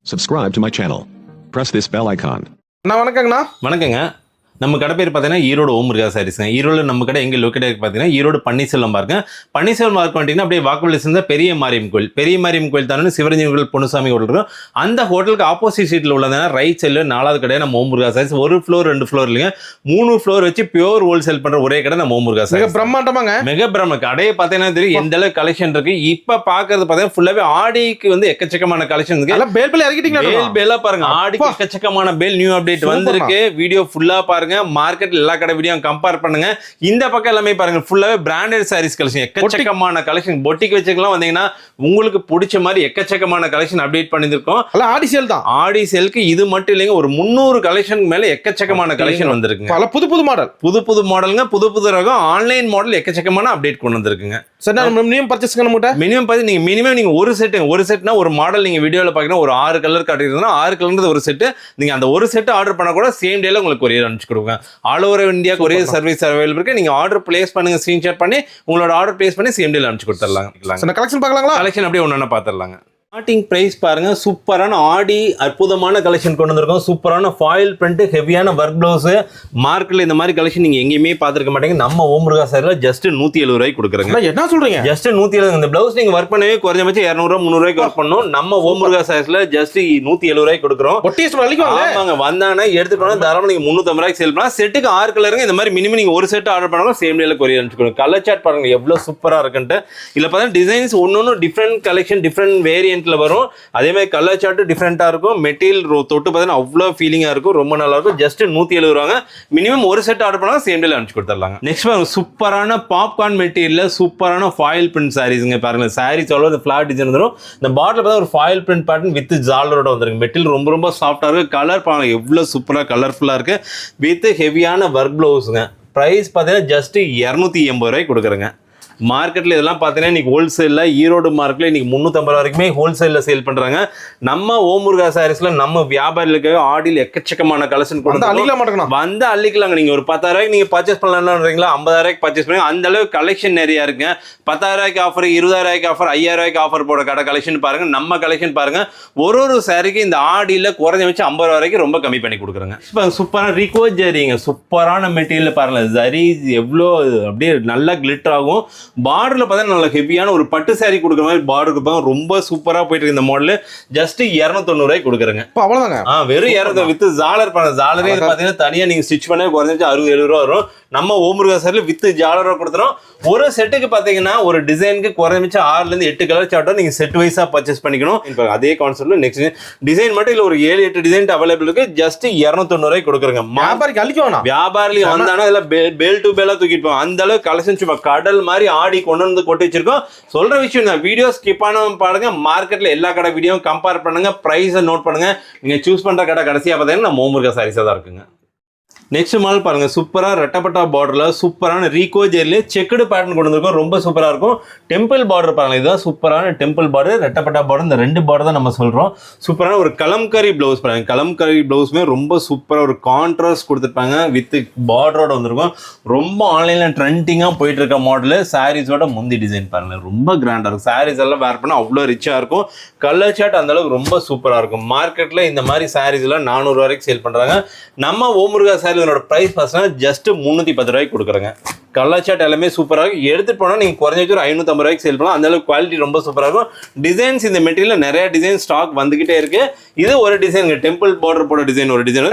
Subscribe to my channel. Press this bell icon. வணக்கங்க. நம்ம கடை பேர் பார்த்தீங்கன்னா ஈரோடு ஓம் முருகா சாரீஸ்ங்க. ஈரோடு நம்ம கடை எங்கே லொக்கேட் ஆகி பார்த்தீங்கன்னா ஈரோடு பன்னீர்செல்வம் பார்க்க பன்னீர்செல்வம் பார்க்க வந்துட்டீங்கன்னா அப்படியே வாக்குவல் சேர்ந்த பெரிய மாரியம் கோயில் தானே சிவரஞ்சன் கோயில் பொன்னுசாமி ஹோட்டல் இருக்கும். அந்த ஹோட்டலுக்கு ஆப்போசிட் சீட்டில் உள்ளதுனா ரைட் சைடில் 4வது கடை நம்ம ஓம் முருகா சாரீஸ். ஒரு ஃப்ளோர் 2 ஃப்ளோர் இல்லைங்க, 3 ஃப்ளோர் வச்சு பியூர் ஹோல்சேல் பண்ணுற ஒரே கடை நம்ம ஓம் முருகா சாரீஸ். பிரம்மாண்டமாங்க, மிக பிரம்ம கடையை பார்த்தீங்கன்னா தெரியும் எந்த அளவுக்கு கலெக்ஷன் இருக்கு. இப்போ பார்க்கறது பார்த்தீங்கன்னா ஃபுல்லாவே ஆடிக்கு வந்து எக்கச்சக்கமான கலெக்ஷன் இருக்கு. பேலா பாருங்க, ஆடிக்கு எக்கச்சக்கமான பேல் நியூ அப்டேட் வந்திருக்கு. வீடியோ ஃபுல்லா பாருங்க. மார்க்கெட்ல எல்லா கடை வீடியோ கம்பேர் பண்ணுங்க. இந்த பக்கம் எல்லாமே பாருங்க, ஃபுல்லாவே பிராண்டட் சாரீஸ் கலெக்ஷன், எக்கச்சக்கமான கலெக்ஷன். பொட்டிக் வச்சுக்கலாம் வந்தீங்கன்னா உங்களுக்கு பிடிச்ச மாதிரி எக்கச்சக்கமான கலெக்ஷன் அப்டேட் பண்ணிருக்கோம். ஆடி சேல் தான். ஆடி சேலுக்கு இது மட்டும் இல்லைங்க, ஒரு 300 கலெக்ஷன் மேல எக்கச்சக்கமான கலெக்ஷன் வந்திருக்குங்க. பல புது மாடல், புது மாடலுங்க, புது ரகம், ஆன்லைன் மாடல் எக்கச்சக்கமான அப்டேட் கொண்டு வந்திருக்குங்க. மினிமம் பர்ச்சேஸ் மினிமம் நீங்க ஒரு செட்னா ஒரு மாடல் நீங்க வீடியோல பாத்தீங்கன்னா ஒரு 6 கலர் காட்டிருந்தா 6 கலர் ஒரு செட். நீங்க அந்த ஒரு செட் ஆர்டர் பண்ண கூட சேம் டேல உங்களுக்கு கொரியர் அனுப்பிச்சு கொடுங்க. All over India courier service available இருக்கு. நீங்க ஆர்டர் பிளேஸ் பண்ணுங்க, ஸ்கிரீன்ஷாட் பண்ணி உங்களோட ஆர்டர் பிளேஸ் பண்ணி சேம் டேல அனுப்பிச்சு கொடுத்துடலாம். கலெக்ஷன் பார்க்கலாங்களா? கலெக்ஷன் அப்படியே ஒண்ணா பாத்துடலாங்க. ஸ்டார்டிங் பிரைஸ் பாருங்க, சூப்பரான ஆடி அற்புதமான கலெக்ஷன் கொண்டு வந்திருக்கோம். சூப்பரான ஃபாயில் பிரிண்ட், ஹெவியான ஒர்க் பிளவுஸ். மார்க்கெட்ல இந்த மாதிரி கலெக்ஷன் நீங்க எங்கேயுமே பார்த்திருக்க மாட்டீங்க. நம்ம ஓம் முருகா சாரில ஜஸ்ட் 170 ரூபாய்க்கு கொடுக்குறேங்க. என்ன சொல்றீங்க? ஜஸ்ட் 170. இந்த பிளவுஸ் நீங்க ஒர்க் பண்ணவே குறைஞ்சபட்சம் 200 300 ரூபாய்க்கு ஒர்க் பண்ணணும். நம்ம ஓம் முருகா சாரிஸ்ல ஜஸ்ட் 170 ரூபாய்க்கு கொடுக்குறோம். ஆமாங்க, வந்தானே எடுத்துக்கோங்க. தாராளமா நீங்க 350 ரூபாய்க்கு சேல் பண்ணலாம். செட்டுக்கு 6 கலருங்க. இந்த மாதிரி மினிமம் நீங்க ஒரு செட் ஆர்டர் பண்ணாலும் சேம் டேல கொரியர் அனுப்பிச்சுக்கணும். கலர் சார்ட் பாருங்க எவ்வளவு சூப்பரா இருக்குன்ட்டு. இதுல பார்த்தா டிசைன்ஸ் ஒன்னொன்னு டிஃப்ரெண்ட் கலெக்ஷன், டிஃப்ரெண்ட் வேரியன்ட்ல வரும். அதே மாதிரி கலர் சார்ட் டிஃப்ரெண்டா இருக்கும். மெட்டீரியல் தொட்டு பார்த்தீங்கன்னா அவ்வளோ ஃபீலிங்கா இருக்கும், ரொம்ப நல்லா இருக்கும். ஜஸ்ட் 170 ரூபாங்க. மினிமம் ஒரு செட் ஆர்டர் பண்ணா சேம் டேல அனுப்பிச்சு கொடுத்துடலாங்க. நெக்ஸ்ட் பாருங்க, சூப்பரான பாப்கார்ன் மெட்டீரியல்ல சூப்பரான ஃபாயில் பிரிண்ட் சாரீஸ்ங்க. பாருங்க சாரீஸ் அவ்வளோ ஃபிளாட் டிசைன் வரும். இந்த பாட்டில் பார்த்தா ஒரு ஃபாயில் பிரிண்ட் பேட்டர்ன் வித் ஜாலரோட வந்துருக்கு. மெட்டீரியல் ரொம்ப சாஃப்டா இருக்கு. கலர் பாருங்க எவ்வளவு சூப்பரா கலர்ஃபுல்லா இருக்கு. வித் ஹெவியான ஒர்க் பிளவுஸ்ங்க. பிரைஸ் பார்த்தீங்கன்னா ஜஸ்ட் 280 ரூபாய்க்கு கொடுக்குறேங்க. மார்க்கெட்ல இதெல்லாம் பார்த்தீங்கன்னா இன்னைக்கு ஹோல்சேல்ல ஈரோடு மார்க்கெட்ல இன்னைக்கு 350 வரைக்குமே ஹோல்சேல்ல சேல் பண்றாங்க. நம்ம ஓம் முருகா சாரீஸ்ல நம்ம வியாபாரிகளுக்கு ஆடியில் எக்கச்சக்கமான கலெக்ஷன் கொண்டு வந்து அள்ளிக்கலாங்க. நீங்க ஒரு 10,000 ரூபாய்க்கு நீங்க பர்ச்சேஸ் பண்ணலாம்ன்றீங்களா, 50,000 ரூபாய்க்கு பர்ச்சேஸ் பண்ணுங்க. அந்த அளவுக்கு கலெக்ஷன் நிறைய இருக்குங்க. 10,000 ரூபாய்க்கு ஆஃபர், 20,000 ரூபாய்க்கு ஆஃபர், 5,000 ரூபாய்க்கு ஆஃபர் போட கடை கலெக்ஷன் பாருங்க. நம்ம கலெக்ஷன் பாருங்க. ஒரு சாரிக்கு இந்த ஆடியில் குறைஞ்ச வச்சு 50 ரூபா வரைக்கும் ரொம்ப கம்மி பண்ணி கொடுக்குறாங்க. சூப்பரான ரிகோ ஜரிங்க, சூப்பரான மெட்டீரியல் பாருங்க. ஜரி எவ்வளோ அப்படியே நல்லா கிளிட்டர் ஆகும். பார்டர்ல பார்த்தா நல்ல ஹெவியான ஒரு பட்டு சாரி கொடுக்குற மாதிரி பார்டர் கொடுப்பாங்க. ரொம்ப சூப்பரா போயிட்டு இருக்கு இந்த மாடல். ஜஸ்ட் 290 ரூபாய்க்கு கொடுக்குறேங்க. அவ்வளவுதாங்க. வெறும் 200 வித் ஜாலர் பண்ண. ஜாலரே பார்த்தீங்கன்னா தனியா நீங்க ஸ்டிச் பண்ண குறைஞ்சு 60-70 ரூபா வரும். நம்ம ஓம் முருகா சாரில வித் ஜாலரா கொடுத்துறோம். ஒரு செட்டுக்கு பாத்தீங்கன்னா ஒரு டிசைனுக்கு குறைஞ்சபட்சம் 6 ல 8 கலர் சார்ட்டா நீங்க செட் வைஸா பர்ச்சேஸ் பண்ணிக்கணும். அதே கான்செப்ட்ல நெக்ஸ்ட் டிசைன் மட்டும் இல்ல ஒரு 7-8 டிசைன் அவைலபிள் இருக்கு. ஜஸ்ட் 290 ரூபாய்க்கு கொடுக்குறங்க. வியாபாரிக்கு வந்தானா இதெல்லாம் பேல் டு பேலா தூக்கிட்டு போவாங்க. அந்த அளவுக்கு கலெக்ஷன் சும்மா கடல் மாதிரி ஆடி கொண்டு வந்து கொட்டி வச்சிருக்கோம். சொல்ற விஷயம் தான், வீடியோ ஸ்கிப் பண்ணாம பாருங்க. மார்க்கெட்ல எல்லா கடை வீடியோ கம்பேர் பண்ணுங்க, பிரைஸை நோட் பண்ணுங்க. நீங்க சூஸ் பண்ற கடை கடைசியா பார்த்தீங்கன்னா நம்ம ஓம் முருகா சாரீஸா தான் இருக்குங்க. நெக்ஸ்ட் மாடல் பாருங்க, சூப்பரா ரெட்டப்பட்டா பார்டர்ல சூப்பரான ரீகோ ஜெர்ல செக்குடு பேட்டர்ன் கொண்டு வந்திருக்கும். ரொம்ப சூப்பரா இருக்கும். டெம்பிள் பார்டர் பாருங்க, இதுதான் சூப்பரான டெம்பிள் பார்டர், ரெட்டப்பட்டா பார்டர். இந்த 2 பார்டர் தான் நம்ம சொல்றோம். சூப்பரான ஒரு கலம்கரி பிளவுஸ் பாருங்க. கலம்கரி பிளவுஸ்மே ரொம்ப சூப்பரா ஒரு கான்ட்ராஸ்ட் கொடுத்துருப்பாங்க. வித் பார்டரோட வந்திருக்கும். ரொம்ப ஆன்லைன்ல ட்ரெண்டிங்கா போயிட்டு இருக்க மாடல். சாரீஸோட முந்தி டிசைன் பாருங்க, ரொம்ப கிராண்டா இருக்கும். சாரீஸ் எல்லாம் வேர் பண்ணா அவ்வளோ ரிச்சா இருக்கும். கலர் சார்ட் அந்த அளவுக்கு ரொம்ப சூப்பரா இருக்கும். மார்க்கெட்ல இந்த மாதிரி சாரீஸ் எல்லாம் 400 ரூபாய் வரைக்கும் சேல் பண்றாங்க. நம்ம ஓம் முருகா சாரி இதனோட பிரைஸ் பார்த்தீங்கன்னா ஜஸ்ட் 310 ரூபாய்க்கு கொடுக்குறேங்க. கலர் சார்ட் எல்லாமே சூப்பராக இருக்கும். எடுத்துட்டு போனால் நீங்கள் குறைஞ்ச ஒரு 550 ரூபாய்க்கு சேல் பண்ணலாம். அந்த அளவுக்கு குவாலிட்டி ரொம்ப சூப்பராக இருக்கும். டிசைன்ஸ் இந்த மெட்டீரியல் நிறைய டிசைன் ஸ்டாக் வந்துகிட்டே இருக்கு. இது ஒரு டிசைன் டெம்பிள் பார்டர் போட டிசைன், ஒரு டிசைன்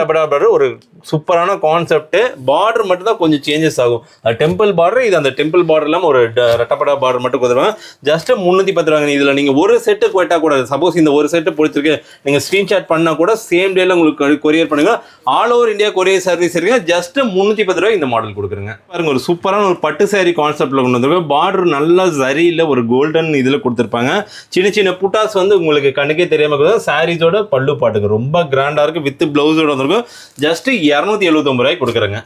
ஒரு சூப்பரான கான்செப்ட். பார்டர் மட்டும் தான் கொஞ்சம் சேஞ்சஸ் ஆகும். டெம்பிள் பார்டர் இது, அந்த டெம்பிள் பார்டர் இல்லாமல் ஒரு ரெட்டப்படா பார்டர் மட்டும் கொடுத்துருவாங்க. ஜஸ்ட் 310 ரூபாங்க. இதில் நீங்கள் ஒரு செட்டு போயிட்டா கூட, சப்போஸ் இந்த ஒரு செட்டு பிடிச்சிருக்கு நீங்கள் ஸ்கிரீன்ஷாட் பண்ணால் கூட சேம் டேல உங்களுக்கு கொரியர் பண்ணுங்க. All over India courier service இருக்குங்க. ஜஸ்ட் 310 ரூபாய் இந்த மாடல் கொடுக்குறேங்க. பாருங்க ஒரு சூப்பரான ஒரு பட்டு சாரி கான்செப்ட்ல கொண்டு வந்திருக்கோம். பார்டர் நல்லா சரியில்லை, ஒரு கோல்டன் இதில் கொடுத்துருப்பாங்க. சின்ன சின்ன புட்டாஸ் வந்து உங்களுக்கு கண்ணுக்கே தெரியாம சாரீஸோட பல்லு பாட்டுக்கு ரொம்ப கிராண்டா இருக்கு. வித் பிளவுஸோட வந்திருக்கும். ஜஸ்ட் 279 ரூபாய் கொடுக்குறேங்க.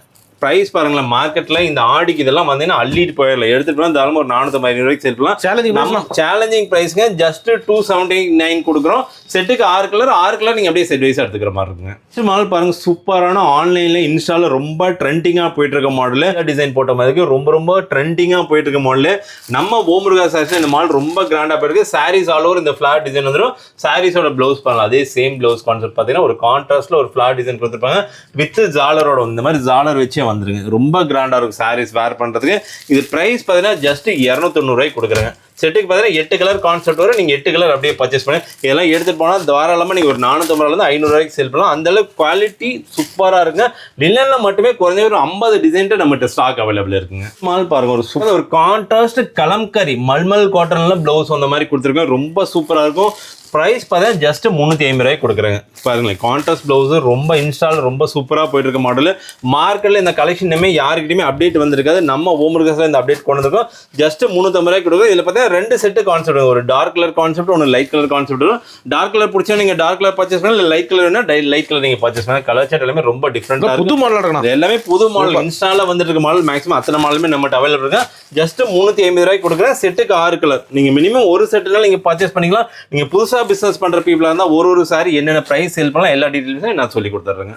பிரைஸ் பாருங்களேன், மார்க்கெட்ல இந்த ஆடிக்கு இதெல்லாம் வந்தீங்கன்னா அள்ளிட்டு போயிடல, எடுத்துட்டு போனா தாராளமா ஒரு 450 ரூபாய்க்கு செல் பண்ணலாம். சேலஞ்சிங் பிரைஸ்ங்க, ஜஸ்ட் 279 கொடுக்குறோம். செட்டுக்கு 6 கலர் நீங்க அப்படியே செட் வைஸா எடுத்துக்கிற மாதிரி இருக்குங்க. நெக்ஸ்ட் மாடல் பாருங்க, சூப்பரான ஆன்லைன்ல இன்ஸ்டால ரொம்ப ட்ரெண்டிங்கா போயிட்டு இருக்க மாடல், டிசைன் போட்ட மாதிரி ரொம்ப ட்ரெண்டிங்கா போயிட்டு இருக்க மாடல். நம்ம ஓமுருகா சாரீஸ் இந்த மாடல் ரொம்ப கிராண்டா போயிருக்கு. சாரீஸ் ஆல் ஓவர் இந்த ஃபிளாட் டிசைன் வந்துடும். சாரீஸோட பிளவுஸ் பண்ணலாம், அதே சேம் பிளவுஸ் கான்செப்ட் பார்த்தீங்கன்னா ஒரு கான்ட்ராஸ்ட்ல ஒரு ஃபிளாட் டிசைன் கொடுத்துருப்பாங்க வித் ஜாலரோட. இந்த மாதிரி ஜாலர் வச்சே வந்துருங்க, ரொம்ப கிராண்டா இருக்கும் சாரீஸ் வேர் பண்றதுக்கு. இது பிரைஸ் பார்த்தீங்கன்னா ஜஸ்ட் 290 ரூபாய்க்கு கொடுக்குறேங்க. செட்டுக்கு பார்த்தீங்கன்னா 8 கலர் கான்செப்ட் வரும். நீங்கள் 8 கலர் அப்படியே பர்ச்சேஸ் பண்ணி இதெல்லாம் எடுத்துகிட்டு போனால் தாராளமாக நீங்கள் ஒரு 450 500 ரூபாய்க்கு சேல் பண்ணலாம். அந்த அளவுக்கு குவாலிட்டி சூப்பராக இருக்குங்க. லினனில் மட்டுமே குறைஞ்ச ஒரு 50 டிசைன்ட்டு நம்மகிட்ட ஸ்டாக் அவைலபிள் இருக்குங்க. ஸ்மால் பாருங்க, ஒரு சூப்பர் ஒரு கான்ட்ராஸ்ட் கலம்கரி மல்மல் காட்டன்ல பிளவுஸ் அந்த மாதிரி கொடுத்துருக்கோம், ரொம்ப சூப்பராக இருக்கும். ப்ரைஸ் பார்த்தா ஜஸ்ட் 350 ரூபாய்க்கு கொடுக்குறேங்க. பாருங்களேன், கான்ட்ராஸ்ட் பிளவுஸ் ரொம்ப இன்ஸ்டால் ரொம்ப சூப்பராக போயிட்டு இருக்க மாடல். மார்க்கெட்டில் இந்த கலெக்ஷன் இனிமே யாருக்கிட்டையுமே அப்டேட் வந்திருக்காது. நம்ம ஓமுருகாஸில் இந்த அப்டேட் கொண்டு வந்திருக்கோம். ஜஸ்ட் 350 ரூபாய்க்கு கொடுக்கும். இதில் பார்த்தீங்கன்னா 2 செட்டு கான்செப்ட், ஒரு டார்க் கலர் கான்செப்ட், ஒன்று லைட் கலர் கான்செப்ட் வரும். டார்க் கலர் பிடிச்சா நீங்கள் டார்க் கலர் பர்ச்சேஸ் பண்ணலாம், இல்லை லைட் கலர் வேணா லைட் கலர் நீங்கள் பர்ச்சேஸ் பண்ணலாம். கலர் சார்ட் எல்லாமே ரொம்ப டிஃப்ரெண்டாக புது மாடல், எல்லாமே புது மாடல். இன்ஸ்டால வந்துட்டு இருக்க மாடல் மேக்ஸிமம் அத்தனை மாடலுமே நம்மகிட்ட அவைலபிள் இருக்கு. ஜஸ்ட் 350 ரூபாய்க்கு கொடுக்குறேன். செட்டுக்கு 6 கலர். நீங்கள் மினிமம் ஒரு செட்டுனால நீங்கள் பர்ச்சேஸ் பண்ணிக்கலாம். நீங்கள் புதுசாக பிஸ்னஸ் பண்ணுற பீப்புளாக இருந்தால் ஒரு சாரி என்னென்ன ப்ரைஸ் சேல் பண்ணலாம் எல்லா டீட்டெயில்ஸும் நான் சொல்லி கொடுத்துட்றேங்க.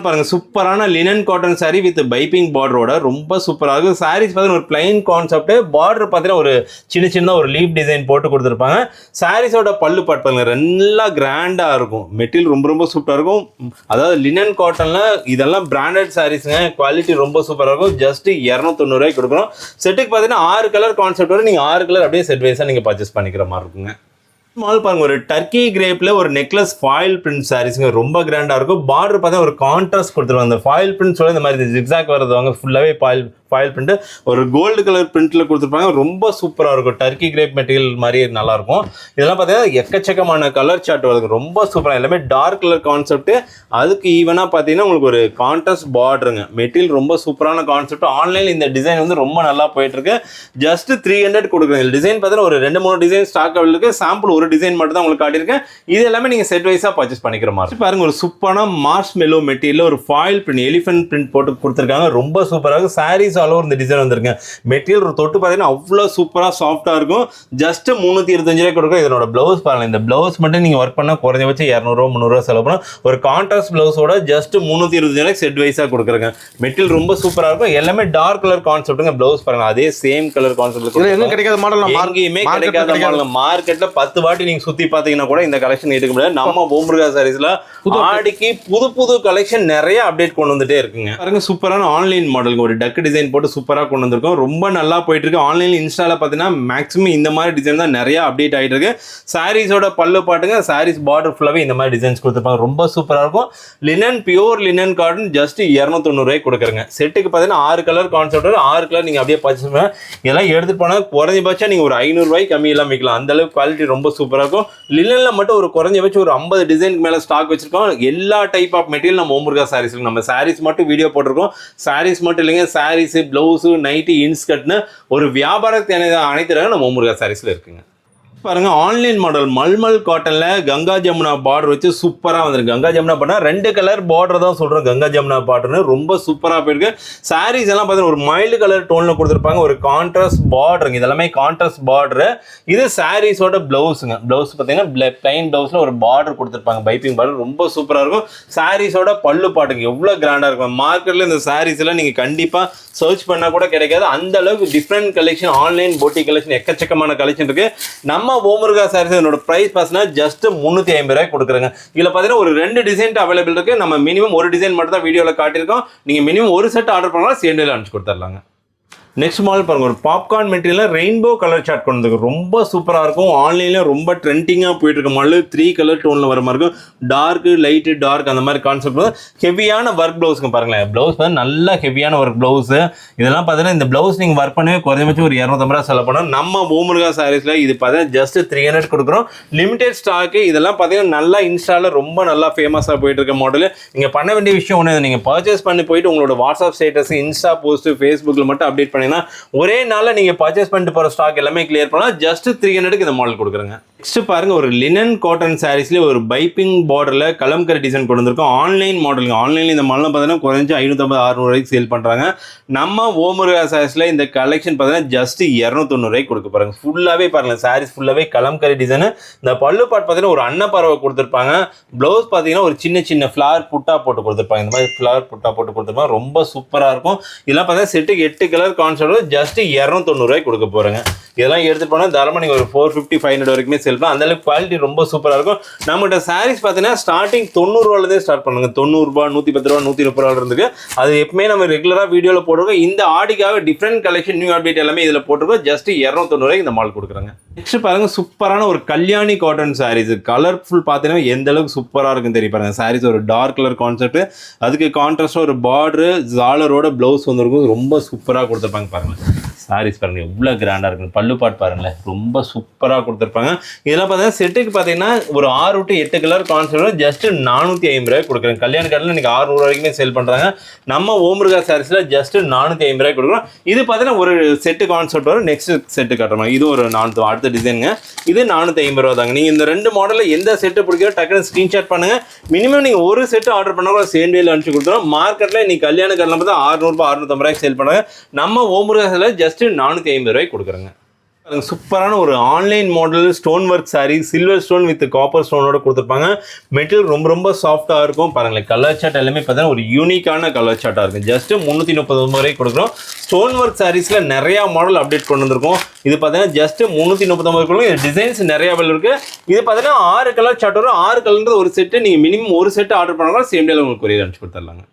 பாருங்க, சூப்பரான linen cotton sari with piping பார்டரோட ரொம்ப சூப்பராக இருக்கும். சாரீஸ் பார்த்தீங்கன்னா ஒரு பிளைன் கான்செப்ட், பார்டர் பார்த்தீங்கன்னா ஒரு சின்ன ஒரு லீப் டிசைன் போட்டு கொடுத்துருப்பாங்க. சாரீஸோட பல்லு பாட்டுங்க நல்லா கிராண்டாக இருக்கும். மெட்டீரியல் ரொம்ப சூப்பராக இருக்கும். அதாவது லினன் காட்டன்ல இதெல்லாம் பிராண்டட் சாரீஸுங்க, குவாலிட்டி ரொம்ப சூப்பராக இருக்கும். ஜஸ்ட் 290 ரூபாய்க்கு கொடுக்குறோம். செட்டுக்கு பார்த்தீங்கன்னா 6 கலர் கான்செப்ட் வரும். நீங்கள் 6 கலர் அப்படியே செட் வைஸாக நீங்கள் பர்ச்சேஸ் பண்ணிக்கிற மாதிரி இருக்குங்க. ஸ்மால் பாருங்க, ஒரு டர்க்கி கிரேப்ல ஒரு நெக்லஸ் ஃபாயில் பிரிண்ட் சாரீஸ்ங்க, ரொம்ப கிராண்டா இருக்கும். பார்டர் பார்த்தா ஒரு கான்ட்ராஸ்ட் கொடுத்துருவாங்க. அந்த ஃபாயில் பிரிண்ட் சொல்ல இந்த மாதிரி ஜிக்ஸாக் வரதுவாங்க, ஃபுல்லாவே ஃபாயில் பிரிண்ட் ஒரு கோல்டு கலர் பிரிண்ட்ல கொடுத்துருப்பாங்க. ரொம்ப சூப்பராக இருக்கும். டர்க்கி கிரேப் மெட்டீரியல் மாதிரி நல்லா இருக்கும். இதெல்லாம் பார்த்தீங்கன்னா எக்கச்சக்கமான கலர் சார்ட் வருது, ரொம்ப சூப்பராக. எல்லாமே டார்க் கலர் கான்செப்ட், அதுக்கு ஈவனாக பார்த்தீங்கன்னா உங்களுக்கு ஒரு கான்ட்ராஸ்ட் பார்டருங்க. மெட்டீரியல் ரொம்ப சூப்பரான கான்செப்ட். ஆன்லைனில் இந்த டிசைன் வந்து ரொம்ப நல்லா போயிட்டு இருக்கு. ஜஸ்ட் 300 கொடுக்குறேன். டிசைன் பார்த்தீங்கன்னா ஒரு 2-3 டிசைன் ஸ்டாக் அவைலபிள் இருக்கு. சாம்பிள் ஒரு டிசைன் மட்டும் தான் உங்களுக்கு காட்டியிருக்கேன். இது எல்லாமே நீங்கள் செட் வைஸாக பர்ச்சேஸ் பண்ணிக்கிற மாதிரி பாருங்க. ஒரு சூப்பரான மார்ஷ் மெல்லோ மெட்டீரியல் ஒரு ஃபாயில் பிரிண்ட் எலிஃபென்ட் பிரிண்ட் போட்டு கொடுத்துருக்காங்க. ரொம்ப சூப்பராக சாரீஸ் ஆல் ஓவர் இந்த டிசைன் வந்திருக்கு. மெட்டீரியல் ஒரு தொட்டு பார்த்தீங்கன்னா அவ்வளோ சூப்பராக சாஃப்டாக இருக்கும். ஜஸ்ட் 325 ரூபாய் கொடுக்குறோம். இதனோட பிளவுஸ் பாருங்க. இந்த பிளவுஸ் மட்டும் நீங்கள் ஒர்க் பண்ணால் குறைஞ்சபட்சம் 200-300 செலவு பண்ணலாம். ஒரு கான்ட்ராஸ்ட் பிளவுஸோட ஜஸ்ட் 325 ரூபாய்க்கு செட் வைஸாக கொடுக்குறேங்க. மெட்டீரியல் ரொம்ப சூப்பராக இருக்கும். எல்லாமே டார்க் கலர் கான்செப்ட்டுங்க. பிளவுஸ் பாருங்க, அதே சேம் கலர் கான்செப்ட். கிடைக்காத மாடல், எங்கேயுமே கிடைக்காத மாடல். மார்க்கெட்டில் 10 வாட்டி நீங்கள் சுற்றி பார்த்தீங்கன்னா கூட இந்த கலெக்ஷன் எடுக்க முடியாது. நம்ம ஓமுருகா சாரீஸ்ல ஆடிக்கு புது கலெக்ஷன் நிறைய அப்டேட் கொண்டு வந்துட்டே இருக்குங்க. பாருங்க, சூப்பரான ஆன்லைன் மாடல் ஒரு டக் டிசைன் போட்டு சூப்பராக கொண்டு வந்திருக்கோம். ரொம்ப நல்லா போயிட்டு இருக்கு. ஆன்லைன் இன்ஸ்டால பார்த்தீங்கன்னா மேக்ஸிமம் இந்த மாதிரி டிசைன் தான் நிறைய அப்டேட் ஆகிட்டு இருக்கு. சாரீஸோட பல்லு பாட்டுங்க, சாரீஸ் பார்டர் ஃபுல்லாவே இந்த மாதிரி டிசைன்ஸ் கொடுத்துருப்பாங்க. ரொம்ப சூப்பராக இருக்கும். Linen pure linen cotton just 290 ரூபாய்க்கு கொடுக்குறங்க. செட்டுக்கு பார்த்தீங்கன்னா 6 கலர் கான்செப்ட், 6 கலர் நீங்கள் அப்படியே பர்ச்சேஸ் பண்ணலாம். இதெல்லாம் எடுத்துட்டு போனால் குறைஞ்சபட்சம் நீங்கள் ஒரு 500 ரூபாய்க்கு கம்மியெல்லாம் விற்கலாம். அந்த அளவுக்கு குவாலிட்டி ரொம்ப சூப்பராக இருக்கும். லினன்ல மட்டும் ஒரு குறைஞ்சபட்சம் ஒரு 50 டிசைனுக்கு மேலே ஸ்டாக் வச்சிருக்கோம். எல்லா டைப் ஆஃப் மெட்டீரியல் நம்ம ஓமுருகா சாரீஸ் இருக்கு. நம்ம சாரீஸ் மட்டும் வீடியோ போட்டிருக்கோம். சாரீஸ் மட்டும் இல்லைங்க, சாரீஸ், பிளவுஸ், நைட்டி, இன்ஸ்கர்ட்னு ஒரு வியாபாரத்தை அனைத்து நம்ம ஓமுருகா சாரீஸ்ல இருக்குங்க. பாருங்க, ஆன்லைன் மாடல் மல்மல் காட்டன்ல கங்கா ஜமுனா பார்டர் வச்சு சூப்பரா வந்திருக்கு. கங்கா ஜமுனா பண்ணா 2 கலர் பார்டர் தான் சொல்றோம். கங்கா ஜமுனா பார்டர்னு ரொம்ப சூப்பரா போயிருக்கு. சாரீஸ் எல்லாம் பார்த்தீங்கன்னா ஒரு மைல்டு கலர் டோன்ல கொடுத்துருப்பாங்க. ஒரு கான்ட்ராஸ்ட் பார்டருங்க. இதெல்லாமே கான்ட்ராஸ்ட் பார்டர். இது சாரீஸோட பிளவுஸுங்க. பிளவுஸ் பார்த்தீங்கன்னா பிளைன் பிளவுஸ்ல ஒரு பார்டர் கொடுத்துருப்பாங்க, பைப்பிங் பார்டர். ரொம்ப சூப்பரா இருக்கும். சாரீஸோட பல்லு பாட்டுங்க எவ்வளவு கிராண்டா இருக்கும். மார்க்கெட்ல இந்த சாரீஸ் எல்லாம் நீங்க கண்டிப்பா சர்ச் பண்ணா கூட கிடைக்காது. அந்த அளவுக்கு டிஃப்ரெண்ட் கலெக்ஷன், ஆன்லைன் போட்டி கலெக்ஷன், எக்கச்சக்கமான கலெக்ஷன் இருக்கு. நம்ம ஓமுருகா சாரீஸ் என்னோட பிரைஸ் பார்த்தீங்கன்னா ஜஸ்ட் 350 ரூபாய் கொடுக்குறேங்க. இதுல பார்த்தீங்கன்னா ஒரு 2 டிசைன் அவைலபிள் இருக்கு. நம்ம மினிமம் ஒரு டிசைன் மட்டும் தான் வீடியோல காட்டியிருக்கோம். நீங்க மினிமம் ஒரு செட் ஆர்டர் பண்ணலாம், சேண்டில் அனுப்பிச்சு கொடுத்துடலாங்க. நெக்ஸ்ட் மாடல் பாருங்க, ஒரு popcorn material rainbow colour chart கொண்டு வந்து ரொம்ப சூப்பராக இருக்கும். ஆன்லைன்ல ரொம்ப ட்ரெண்டிங்காக போயிட்டு இருக்க மாடல் 3 கலர் டோன்ல வர மாதிரி இருக்கும். டார்க், லைட்டு, டார்க் அந்த மாதிரி கான்செப்ட். ஹெவியான ஒர்க் பிளவுஸ்க்கு பாருங்களேன். பிளவுஸ் வந்து நல்ல ஹெவியான ஒர்க் பிளவுஸ். இதெல்லாம் பார்த்தீங்கன்னா இந்த பிளவுஸ் நீங்கள் ஒர்க் பண்ணவே குறைஞ்சபட்சம் ஒரு 250 ரூபா செலவு பண்ணணும். நம்ம ஓமுருகா சாரீஸ்ல இது பார்த்தீங்கன்னா ஜஸ்ட் 300 கொடுக்குறோம். Limited stock. இதெல்லாம் பார்த்தீங்கன்னா நல்லா இன்ஸ்டால ரொம்ப நல்லா ஃபேமஸாக போயிட்டு இருக்க மாடல். நீங்கள் பண்ண வேண்டிய விஷயம் ஒன்று, நீங்கள் பர்ச்சேஸ் பண்ணி போயிட்டு உங்களோட வாட்ஸ்அப் ஸ்டேட்டஸ், இன்ஸ்டா போஸ்ட், ஃபேஸ்புக்கில் மட்டும் அப்டேட் பண்ணி ஒரே நாள்ல நீங்க பர்ச்சேஸ் பண்ணிட்டு போற ஸ்டாக் எல்லாமே கிளியர் பண்ணலாம். ஜஸ்ட் 300க்கு இந்த மாடல் கொடுக்குறேங்க. நெக்ஸ்ட் பாருங்க ஒரு லினன் காட்டன் சாரீஸ்ல ஒரு பைப்பிங் பார்டர்ல கலம்கரி டிசைன் கொண்டு வந்திருக்கோம். ஆன்லைன் மாடலுங்க. ஆன்லைன்ல இந்த மாடல் பார்த்தீங்கன்னா குறைஞ்சு 550-600 ரூபாய்க்கு சேல் பண்றாங்க. நம்ம ஓமுருகா சாரீஸ்ல இந்த கலெக்ஷன் பார்த்தீங்கன்னா ஜஸ்ட் 290 ரூபாய்க்கு கொடுக்க போறாங்க. ஃபுல்லாவே பாருங்க சாரீஸ் ஃபுல்லாவே கலம்கரி டிசைன். இந்த பல்லு பாட் பார்த்தீங்கன்னா ஒரு அன்னப்பறவை கொடுத்துருப்பாங்க. பிளவுஸ் பார்த்தீங்கன்னா ஒரு சின்ன சின்ன ஃபிளவர் புட்டா போட்டு கொடுத்துருப்பாங்க. இந்த மாதிரி ஃபிளவர் புட்டா போட்டு கொடுத்துருப்பாங்க. ரொம்ப சூப்பரா இருக்கும். இதெல்லாம் பார்த்தீங்கன்னா செட்டுக்கு 8 கலர் கான்செப்ட் ஜஸ்ட் 290 ரூபாய்க்கு கொடுக்க போறாங்க. இதெல்லாம் எடுத்துட்டு போனால் தாராளமாக நீங்கள் ஒரு 450-500 வரைக்குமே சேல் பண்ணலாம். அந்தளவுக்கு குவாலிட்டி ரொம்ப சூப்பராக இருக்கும். நம்மகிட்ட சாரீஸ் பார்த்தீங்கன்னா ஸ்டார்டிங் 90 ரூபாலேருந்தே ஸ்டார்ட் பண்ணுங்க. 90 ரூபா, 110 ரூபா, 130 ரூபா இருந்துருக்கு. அது எப்பவுமே நம்ம ரெகுலராக வீடியோவில் போட்டிருக்கோம். இந்த ஆடிக்காக டிஃப்ரெண்ட் கலெக்ஷன் நியூ அப்டேட் எல்லாமே இதில் போட்டிருக்கோம். ஜஸ்ட் 290 ரூபாய்க்கு இந்த மால் கொடுக்குறாங்க. நெக்ஸ்ட் பாருங்க சூப்பரான ஒரு கல்யாணி காட்டன் சாரீஸ். கலர்ஃபுல் பார்த்தீங்கன்னா எந்த அளவுக்கு சூப்பராக இருக்குன்னு தெரியும் பாருங்க. சாரீஸ் ஒரு டார்க் கலர் கான்செப்ட், அதுக்கு கான்ட்ராஸ்டாக ஒரு பார்டரு ஜாலரோட பிளவுஸ் வந்துருக்கும். ரொம்ப சூப்பராக கொடுத்துருப்பாங்க பாருங்க. சாரீஸ் பாருங்க எவ்வளோ கிராண்டாக இருக்குன்னு. பல்லு பாட் பாருங்களேன் ரொம்ப சூப்பராக கொடுத்துருப்பாங்க. இதெல்லாம் பார்த்தீங்கன்னா செட்டுக்கு பார்த்தீங்கன்னா ஒரு 6 to 8 கலர் கான்செப்ட் ஜஸ்ட் 450 ரூபாய் கொடுக்குறேன். கல்யாண கார்டில் இன்னைக்கு 600 வரைக்குமே சேல் பண்ணுறாங்க. நம்ம ஓமுருகா சாரீஸில் ஜஸ்ட் 450 ரூபாய் கொடுக்குறோம். இது பார்த்தீங்கன்னா ஒரு செட்டு கான்செப்ட் வரும். நெக்ஸ்ட் செட்டு காட்டுறோம். இது ஒரு 4 அடுத்த டிசைனுங்க. இது 450 ரூபா தாங்க. நீங்கள் இந்த 2 மாடலில் எந்த செட்டு பிடிக்கிறோ டக்குன்னு ஸ்க்ரீன்ஷாட் பண்ணுங்கள். மினிமம் நீங்கள் ஒரு செட்டு ஆர்டர் பண்ணால் கூட சேம் டேல அனுப்பிச்சு கொடுத்துரும். மார்க்கெட்டில் இன்னைக்கு கல்யாண கார்டில் பார்த்தா 600-650 ரூபாய்க்கு சேல் பண்ணுறாங்க. நம்ம ஓமுருகா சாரியில் ஜஸ்ட் 450 ரூபாய்க்கு கொடுக்குறேங்க. சூப்பரான ஒரு online model stone work sari, silver stone with copper ஸ்டோனோட கொடுத்துருப்பாங்க. மெட்டீரியல் ரொம்ப ரொம்ப சாஃப்டாக இருக்கும். பாருங்களேன் கலர் சார்ட் எல்லாமே பார்த்தீங்கன்னா ஒரு யூனிக்கான கலர் சார்ட்டாக இருக்கும். ஜஸ்ட் 339 ரூபாய்க்கு கொடுக்குறோம். ஸ்டோன் ஒர்க் சாரீஸில் நிறையா மாடல் அப்டேட் கொண்டு வந்திருக்கும். இது பார்த்தீங்கன்னா ஜஸ்ட் 339 இது டிசைன்ஸ் நிறையா இருக்கு. இது பார்த்தீங்கன்னா 6 கலர் சார்ட் வரும். 6 கலர்ன்றது ஒரு செட்டு. நீங்கள் மினிமம் ஒரு செட்டு ஆர்டர் பண்ணாலும் சேம் டேல உங்களுக்கு கொரியர் அனுப்பிச்சு கொடுத்துடலாங்க.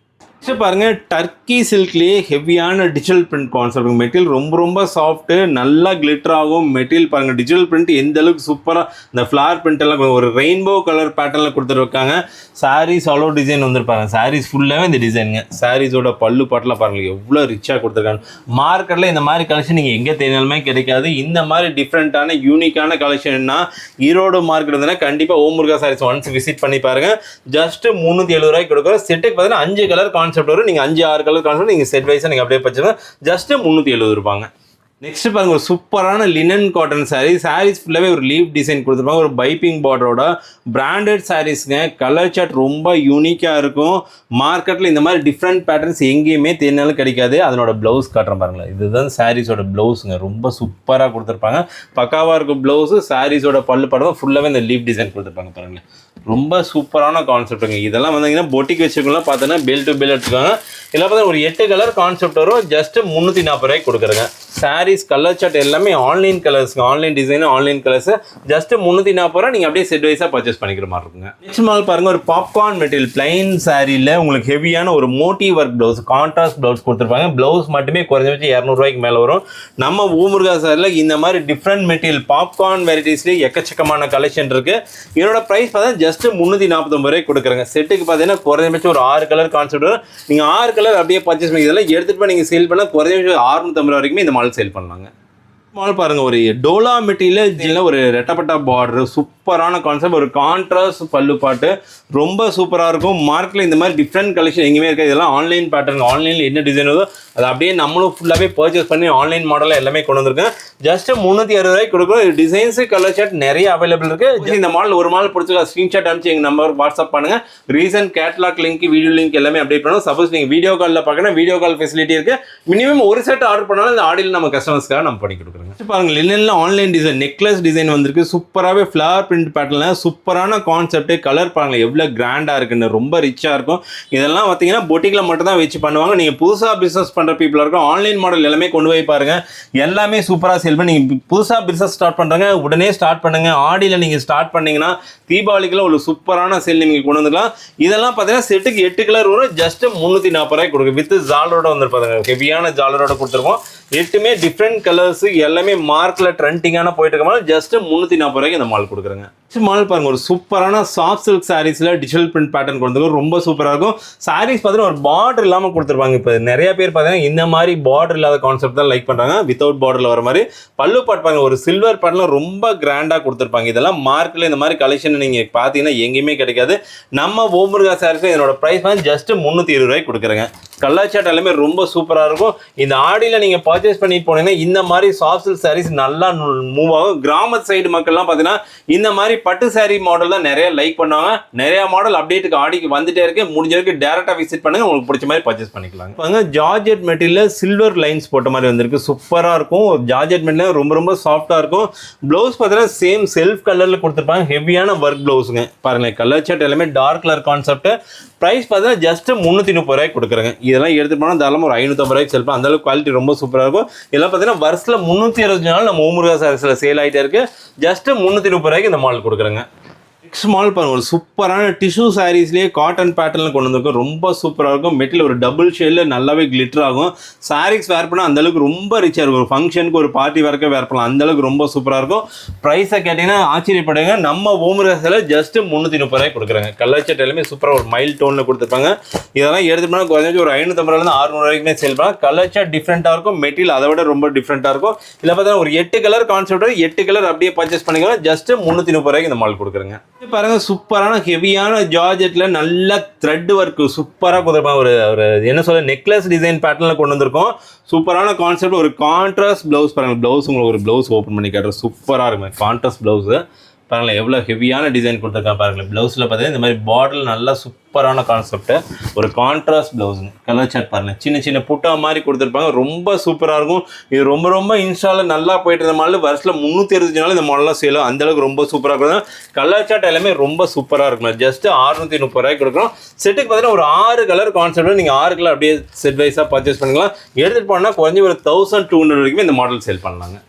பாருங்க டர்க்கி சில்க்லேயே ஹெவியான டிஜிட்டல் பிரிண்ட் கான்செப்ட். மெட்டீரியல் ரொம்ப ரொம்ப சாஃப்ட்டு, நல்லா கிளிட்டர் ஆகும். மெட்டீரியல் பாருங்க டிஜிட்டல் பிரிண்ட் எந்த அளவுக்கு சூப்பராக இந்த ஃப்ளார் பிரிண்ட் எல்லாம் ஒரு ரெயின்போ கலர் பேட்டர்ல கொடுத்துருக்காங்க. சாரீஸ் அவ்வளோ டிசைன் வந்துருப்பாங்க. சாரீஸ் ஃபுல்லாகவே இந்த டிசைனுங்க. சாரீஸோட பல்லு பாட்டில் பாருங்க எவ்வளோ ரிச்சாக கொடுத்துருக்காங்க. மார்க்கெட்டில் இந்த மாதிரி கலெக்ஷன் நீங்கள் எங்கே தேடினாலுமே கிடைக்காது. இந்த மாதிரி டிஃப்ரெண்ட்டான யூனிக்கான கலெக்ஷன்னா ஈரோடு மார்க்கெட் இருந்தால் கண்டிப்பாக ஓமுருகா சாரீஸ் ஒன்ஸ் விசிட் பண்ணி பாருங்க. ஜஸ்ட் 370 ரூபாய்க்கு கொடுக்குறோம். செட்டுக்கு பார்த்தீங்கன்னா 5 கலர் கான்செப்ட் வரும். நீங்க 5-6 கலர் கான்செப்ட் நீங்க செட் வைஸா நீங்க அப்படியே பச்சைங்க. ஜஸ்ட் 370 ரூபாங்க. நெக்ஸ்ட் பாருங்க ஒரு சூப்பரான லினன் காட்டன் சாரீ. சாரீஸ் ஃபுல்லாவே ஒரு லீவ் டிசைன் கொடுத்துருப்பாங்க. ஒரு பைப்பிங் பார்டரோட பிராண்டட் சாரீஸ்ங்க. கலர் சார்ட் ரொம்ப யூனிக்காக இருக்கும். மார்க்கெட்டில் இந்த மாதிரி டிஃப்ரெண்ட் பேட்டர்ன்ஸ் எங்கேயுமே தேடினாலும் கிடைக்காது. அதனோட ப்ளவுஸ் காட்டுறேன் பாருங்களேன். இதுதான் சாரீஸோட ப்ளவுஸுங்க. ரொம்ப சூப்பராக கொடுத்துருப்பாங்க. பக்காவாக இருக்கும் ப்ளவுஸு. சாரீஸோட பல்லு படம் ஃபுல்லாகவே இந்த லீவ் டிசைன் கொடுத்துருப்பாங்க பாருங்களேன். ரொம்ப சூப்பரான கான்செப்ட்டுங்க. இதெல்லாம் வந்தீங்கன்னா பொட்டிக் வச்சுக்கலாம். பார்த்தோன்னா பெல் டு பெல் எடுத்துக்காங்க. இதெல்லாம் பார்த்தா ஒரு 8 கலர் கான்செப்ட் வரும். ஜஸ்ட் 340 ரூபாய்க்கு கொடுக்குறேங்க. சாரீஸ் கலர் சார்ட் எல்லாமே ஆன்லைன் கலர்ஸ்ங்க. Online design online colours. Just 340 ரூபா நீங்கள் அப்படியே செட் வைஸாக பர்ச்சேஸ் பண்ணிக்கிற மாதிரி இருக்குங்க. நெக்ஸ்ட் மாடல் பாருங்க ஒரு பாப்கார்ன் மெட்டீரியல் பிளைன் சாரியில் உங்களுக்கு ஹெவியான ஒரு motive work blouse, contrast blouse கொடுத்துருப்பாங்க. ப்ளவுஸ் மட்டுமே குறைஞ்சபட்சம் 200 ரூபாய்க்கு மேலே வரும். நம்ம ஓமுருகா சாரியில் இந்த மாதிரி டிஃப்ரெண்ட் மெட்டீரியல் பாப்கார்ன் வெரைட்டிஸ்லேயே எக்கச்சக்கமான கலெக்ஷன் இருக்கு. இதோட ப்ரைஸ் பார்த்தா ஜஸ்ட் 349 ரூபாய்க்கு கொடுக்குறாங்க. செட்டுக்கு பார்த்தீங்கன்னா குறைஞ்சபட்சம் ஒரு 6 கலர் கான்செப்ட் வரும். நீங்கள் 6 கலர் அப்படியே பர்ச்சேஸ் பண்ணி இதெல்லாம் எடுத்துகிட்டு போய் நீங்கள் சேல் பண்ணால் குறைஞ்சபட்சம் 650 வரைக்குமே இந்த மாடல் சேல் பண்ணலாங்க. மாடல் பாருங்க ஒரு டோலா மெட்டீரியல் ஒரு ரெட்டப்பட்டா பார்டர் சூப்பரான கான்செப்ட். ஒரு கான்ட்ராஸ்ட் பல்லு பாட்டு ரொம்ப சூப்பராக இருக்கும். மார்க்கெட்டில் இந்த மாதிரி டிஃப்ரெண்ட் கலெக்ஷன் எங்கேயுமே இருக்காது. இதெல்லாம் ஆன்லைன் பேட்டர்ன். ஆன்லைனில் என்ன டிசைன் வருதோ அதை அப்படியே நம்மளும் ஃபுல்லாகவே பர்ச்சேஸ் பண்ணி ஆன்லைன் மாடலில் எல்லாமே கொண்டு வந்திருக்கேன். ஜஸ்ட் 360 ரூபாய்க்கு கொடுக்குறோம். டிசைன்ஸு கலர் சார்ட் நிறைய அவைலபிள் இருக்குது. இந்த மாடல் ஒரு மாடல் பிடிச்சிருக்கா ஸ்க்ரீன்ஷாட் அனுப்பிச்சு எங்கள் நம்பர் வாட்ஸ்அப் பண்ணுங்கள். Recent catalogue link video link எல்லாமே அப்டேட் பண்ணுவோம். சப்போஸ் நீங்கள் வீடியோ காலில் பார்க்கணும் வீடியோ கால் ஃபெசிலிட்டி இருக்குது. மினிமம் ஒரு செட் ஆர்டர் பண்ணாலும் இந்த ஆடியில் நம்ம கஸ்டமர்ஸ்க்காக நம்ம பண்ணி கொடுக்குறோங்க. பாருங்க லினன்ல ஆன்லைன் டிசைன் நெக்லஸ் டிசைன் வந்திருக்கு. சூப்பராகவே ஃப்ளவர் பிரிண்ட் பேட்டர்ல சூப்பரான கான்செப்ட். கலர் பாருங்க எவ்வளோ கிராண்டாக இருக்குன்னு. ரொம்ப ரிச்சாக இருக்கும். இதெல்லாம் பார்த்தீங்கன்னா பொட்டிக்கில் மட்டும் தான் வச்சு பண்ணுவாங்க. நீங்கள் புதுசாக பிஸ்னஸ் பண்ணுற பீப்புளாக இருக்கும். ஆன்லைன் மாடல் எல்லாமே கொண்டு போய் பாருங்க. எல்லாமே சூப்பராக சேல் பண்ணி நீங்கள் புதுசாக பிஸ்னஸ் ஸ்டார்ட் பண்ணுறாங்க உடனே ஸ்டார்ட் பண்ணுங்க. ஆடியில் நீங்கள் ஸ்டார்ட் பண்ணீங்கன்னா தீபாவளிக்குள்ள ஒரு சூப்பரான சேல் நீங்கள் கொண்டு வந்துக்கலாம். இதெல்லாம் பார்த்தீங்கன்னா செட்டுக்கு 8 கலர் வரும். ஜஸ்ட் 340 ரூபாய்க்கு கொடுக்கும். வித் ஜாலரோட வந்துருப்பாங்க. ஹெவியான ஜாலரோட கொடுத்துருவோம். 8மே டிஃப்ரெண்ட் கலர்ஸ் எல்லாமே மார்க்ல ட்ரெண்டிங்கான போயிட்டு இருக்க மாதிரி ஜஸ்ட் 340 ரூபாய்க்கு இந்த மால் கொடுக்குறேங்க. மால் பாருங்க ஒரு சூப்பரான சாஃப்ட் சில்க் சாரீஸ்ல டிஜிட்டல் பிரிண்ட் பேட்டர்ன் கொடுத்துருக்கோம். ரொம்ப சூப்பராக இருக்கும். சாரீஸ் பார்த்தீங்கன்னா ஒரு பார்டர் இல்லாமல் கொடுத்துருப்பாங்க. இப்போ நிறைய பேர் பார்த்தீங்கன்னா இந்த மாதிரி பார்டர் இல்லாத கான்செப்ட் தான் லைக் பண்ணுறாங்க. வித்தவுட் பார்டரில் வர மாதிரி பல்லு பாட்டுப்பாங்க. ஒரு சில்வர் பேட்டர்ல ரொம்ப கிராண்டாக கொடுத்துருப்பாங்க. இதெல்லாம் மார்க்கில் இந்த மாதிரி கலெக்ஷன் நீங்கள் பார்த்தீங்கன்னா எங்கேயுமே கிடைக்காது. நம்ம ஓமுருகா சாரீஸ் இதனோட ப்ரைஸ் வந்து ஜஸ்ட் 320 ரூபாய்க்கு கொடுக்குறேங்க. கலர் சார்ட் எல்லாமே ரொம்ப சூப்பராக இருக்கும். இந்த ஆடியில் நீங்கள் பர்ச்சேஸ் பண்ணிட்டு போனீங்கன்னா இந்த மாதிரி சாஃப்ட் சில்க் சாரீஸ் நல்லா மூவ் ஆகும். கிராமத்து சைடு மக்கள்லாம் பார்த்தீங்கன்னா இந்த மாதிரி பட்டு சாரீ மாடல் தான் நிறைய லைக் பண்ணுவாங்க. நிறைய மாடல் அப்டேட்டுக்கு ஆடிக்கு வந்துட்டே இருக்கு. முடிஞ்ச வரைக்கும் டேரக்டாக விசிட் பண்ணுங்க, உங்களுக்கு பிடிச்ச மாதிரி பர்ச்சேஸ் பண்ணிக்கலாம். ஜார்ஜெட் மெட்டீரியல் சில்வர் லைன்ஸ் போட்ட மாதிரி வந்திருக்கு. சூப்பராக இருக்கும். ஜார்ஜெட் மெட்டீரியல் ரொம்ப ரொம்ப சாஃப்டாக இருக்கும். ப்ளவுஸ் பார்த்தீங்கன்னா சேம் செல்ஃப் கலரில் கொடுத்துருப்பாங்க. ஹெவியான ஒர்க் ப்ளவுஸுங்க. பாருங்களேன், கலர் சார்ட் எல்லாமே டார்க் கலர் கான்செப்ட். ப்ரைஸ் பார்த்தீங்கன்னா ஜஸ்ட் 330 ரூபாய்க்கு கொடுக்குறாங்க. இதெல்லாம் எடுத்துட்டு போனால் தாராளமாக ஒரு 550 ரூபாய்க்கு செல்ஃபா. அந்த அளவுக்கு குவாலிட்டி ரொம்ப சூப்பராக இருக்கும். இதெல்லாம் பார்த்தீங்கன்னா வருஷத்தில் 360 நாள் நம்ம ஓமுருகா சாரீஸில் சேல் ஆகிட்டே இருக்கு. ஜஸ்ட் 330 ரூபாய்க்கு இந்த மாடல் கொடுக்குறாங்க. ஸ்மால் பாருங்க, ஒரு சூப்பரான டிஷ்யூ சாரீஸ்லேயே காட்டன் பேட்டர்ல கொண்டு வந்திருக்கும். ரொம்ப சூப்பராக இருக்கும். மெட்டீரியல் ஒரு டபுள் ஷேடில் நல்லாவே கிளிட்டர் ஆகும். சாரீஸ் வேர் பண்ணால் அந்தளவுக்கு ரொம்ப ரிச்சாக இருக்கும். ஒரு ஃபங்க்ஷனுக்கு ஒரு பார்ட்டி வரைக்கும் வேர் பண்ணலாம். அந்தளவுக்கு ரொம்ப சூப்பராக இருக்கும். ப்ரைஸை கேட்டிங்கன்னா ஆச்சரியப்படுங்க. நம்ம ஓமுருகாஸில் ஜஸ்ட் 330 ரூபாய்க்கு கொடுக்குறாங்க. கலர் சார்ட் எல்லாமே சூப்பராக ஒரு மைல் டோனில் கொடுத்துருப்பாங்க. இதெல்லாம் எடுத்துட்டு போனால் குறைஞ்சி ஒரு 550 600 வரைக்குமே சேல் பண்ணலாம். கலர் சார்ட் டிஃப்ரெண்ட்டாக இருக்கும். மெட்டீரியல் அதை விட ரொம்ப டிஃப்ரெண்ட்டாக இருக்கும். இதில் பார்த்தீங்கன்னா ஒரு 8 கலர் கான்செப்ட், 8 கலர் அப்படியே பர்ச்சேஸ் பண்ணிக்கலாம். ஜஸ்ட் 330 ரூபாய்க்கு இந்த மாடல் கொடுக்குறாங்க. பாருங்க, சூப்பரான ஹெவியான ஜார்ஜெட்ல நல்ல த்ரெட் ஒர்க் சூப்பராக கொடுத்துருப்பாங்க. ஒரு என்ன சொல்ல நெக்லஸ் டிசைன் பேட்டர்ல கொண்டு வந்திருக்கோம். சூப்பரான கான்செப்ட். ஒரு கான்ட்ராஸ்ட் பிளவுஸ் பாருங்க. பிளவுஸ் உங்களுக்கு ஒரு பிளவுஸ் ஓப்பன் பண்ணி காட்டுறேன். சூப்பராக இருக்கும் கான்ட்ராஸ்ட் பிளவுஸ். பாருங்களேன் எவ்வளோ ஹெவியான டிசைன் கொடுத்துருக்காங்க பாருங்களேன். ப்ளவுஸில் பார்த்தீங்கன்னா இந்த மாதிரி பார்டர் நல்லா சூப்பரான கான்செப்ட்டு. ஒரு கான்ட்ராஸ்ட் ப்ளவுஸுங்க. கலர் சார்ட் பாருங்கள், சின்ன சின்ன புட்டா மாதிரி கொடுத்துருப்பாங்க. ரொம்ப சூப்பராக இருக்கும். இது ரொம்ப ரொம்ப இன்ஸ்டாவில் நல்லா போயிட்டு இருந்த மாடல் வருஷத்தில் 365 நாள் இந்த மாடலாம் சேலும். அந்தளவுக்கு ரொம்ப சூப்பராக இருக்கும். கலர் சார்ட் எல்லாமே ரொம்ப சூப்பராக இருக்கும். ஜஸ்ட் 630 ரூபாய்க்கு கொடுக்குறோம். செட்டுக்கு பார்த்தீங்கன்னா ஒரு 6 கலர் கான்செப்ட். நீங்கள் 6 கலர் அப்படியே செட் வைஸாக பர்ச்சேஸ் பண்ணிக்கலாம். எடுத்துகிட்டு போனால் குறைஞ்சி ஒரு 1200 வரைக்கும் இந்த மாடல் சேல் பண்ணலாங்க.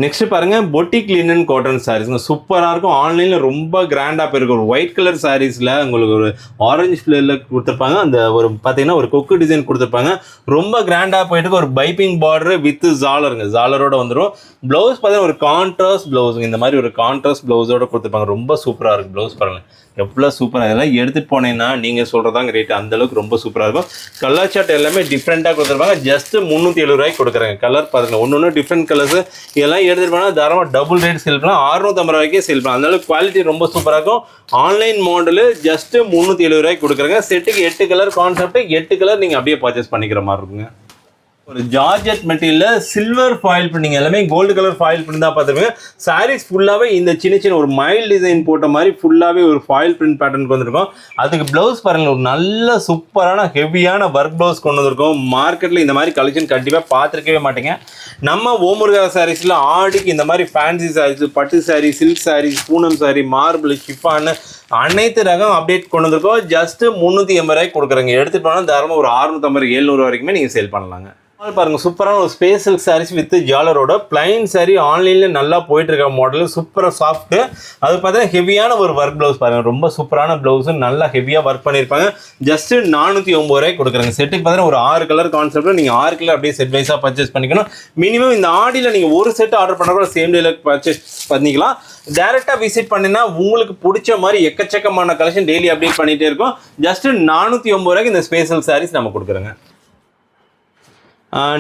நெக்ஸ்ட் பாருங்க, பொட்டிக் லினன் காட்டன் சாரீஸ்ங்க. சூப்பராக இருக்கும். ஆன்லைனில் ரொம்ப கிராண்டாக போயிருக்கும். ஒரு ஒயிட் கலர் சாரீஸில் உங்களுக்கு ஒரு ஆரஞ்சு ஃபிளேரில் கொடுத்துருப்பாங்க. அந்த ஒரு பார்த்தீங்கன்னா ஒரு கொக்கு டிசைன் கொடுத்துருப்பாங்க. ரொம்ப கிராண்டாக போயிட்டு ஒரு பைப்பிங் பார்டர் வித் ஜாலருங்க. ஜாலரோட வந்துடும். ப்ளவுஸ் பார்த்தீங்கன்னா ஒரு கான்ட்ராஸ்ட் ப்ளவுஸுங்க. இந்த மாதிரி ஒரு கான்ட்ராஸ்ட் ப்ளவுஸோட கொடுத்துருப்பாங்க. ரொம்ப சூப்பராக இருக்குது. ப்ளவுஸ் பாருங்கள் எவ்வளோ சூப்பராக. இதெல்லாம் எடுத்துகிட்டு போனீங்கன்னா நீங்கள் சொல்கிறதாங்க ரேட். அந்தளவுக்கு ரொம்ப சூப்பராக இருக்கும். கலர் சார்ட் எல்லாமே டிஃப்ரெண்ட்டாக கொடுத்துருப்பாங்க. ஜஸ்ட் 370 ரூபாய்க்கு கொடுக்குறாங்க. கலர் பாருங்கள், ஒன்று டிஃப்ரெண்ட் கலர்ஸ். இதெல்லாம் எடுத்துகிட்டு போனால் தாராளமாக டபுள் ரேட் சேல் பண்ணலாம். 650 ரூபாய்க்கே சேல் பண்ணலாம். அதனால குவாலிட்டி ரொம்ப சூப்பராக இருக்கும். ஆன்லைன் மாடலு ஜஸ்ட் 370 ரூபாய்க்கு கொடுக்குறாங்க. செட்டுக்கு 8 கலர் கான்செப்ட், 8 கலர் நீங்கள் அப்படியே பர்ச்சேஸ் பண்ணிக்கிற மாதிரி இருக்குங்க. ஒரு georgette material silver foil printing எல்லாமே கோல்டு கலர் ஃபாயில் பிரிண்ட் தான் பார்த்துருப்பீங்க. சாரீஸ் ஃபுல்லாகவே இந்த சின்ன சின்ன ஒரு மைல் டிசைன் போட்ட மாதிரி ஃபுல்லாகவே ஒரு ஃபாயில் பிரிண்ட் பேட்டர்னுக்கு வந்திருக்கும். அதுக்கு ப்ளவுஸ் பாருங்கள், ஒரு நல்ல சூப்பரான ஹெவியான ஒர்க் ப்ளவுஸ் கொண்டு வந்திருக்கும். மார்க்கெட்டில் இந்த மாதிரி கலெக்ஷன் கண்டிப்பாக பார்த்துருக்கவே மாட்டீங்க. நம்ம ஓமுருகா சாரீஸில் ஆடிக்கு இந்த மாதிரி ஃபேன்சி சாரீஸ், பட்டு sari, silk saris, Poonam sari, marble, chiffon அனைத்து ரகம் அப்டேட் கொண்டு வந்திருக்கோம். ஜஸ்ட் 380 ரூபாய்க்கு கொடுக்குறாங்க. எடுத்துகிட்டு போனால் தாராளமாக ஒரு 650 700 வரைக்குமே நீங்கள் சேல் பண்ணலாங்க. பாருங்க, சூப்பரான ஒரு ஸ்பேஸ் சில்க் சாரீஸ் வித் ஜாலரோட பிளைன் சாரீ. ஆன்லைன்ல நல்லா போயிட்டு இருக்க மாடல். சூப்பராக சாஃப்ட். அது பார்த்தா ஹெவியான ஒரு ஒர்க் ப்ளவுஸ் பாருங்க. ரொம்ப சூப்பரான ப்ளவுஸ், நல்லா ஹெவியாக ஒர்க் பண்ணியிருப்பாங்க. ஜஸ்ட் 490 ரூபாய்க்கு கொடுக்குறாங்க. செட்டுக்கு பார்த்தீங்கன்னா ஒரு 6 கலர் கான்செப்ட். நீங்கள் 6 கலர் அப்படியே செட் வைஸாக பர்ச்சேஸ் பண்ணிக்கணும். மினிமம் இந்த ஆடியில் நீங்கள் ஒரு செட் ஆர்டர் பண்ண கூட சேம் டேல பர்ச்சேஸ் பண்ணிக்கலாம். டைரெக்டாக விசிட் பண்ணினா உங்களுக்கு பிடிச்ச மாதிரி எக்கச்சக்கமான கலெக்ஷன் டெய்லி அப்டேட் பண்ணிகிட்டே இருக்கும். ஜஸ்ட் 490 ரூபாய்க்கு இந்த ஸ்பேஸ் சில்க் சாரீஸ் நம்ம கொடுக்குறோங்க.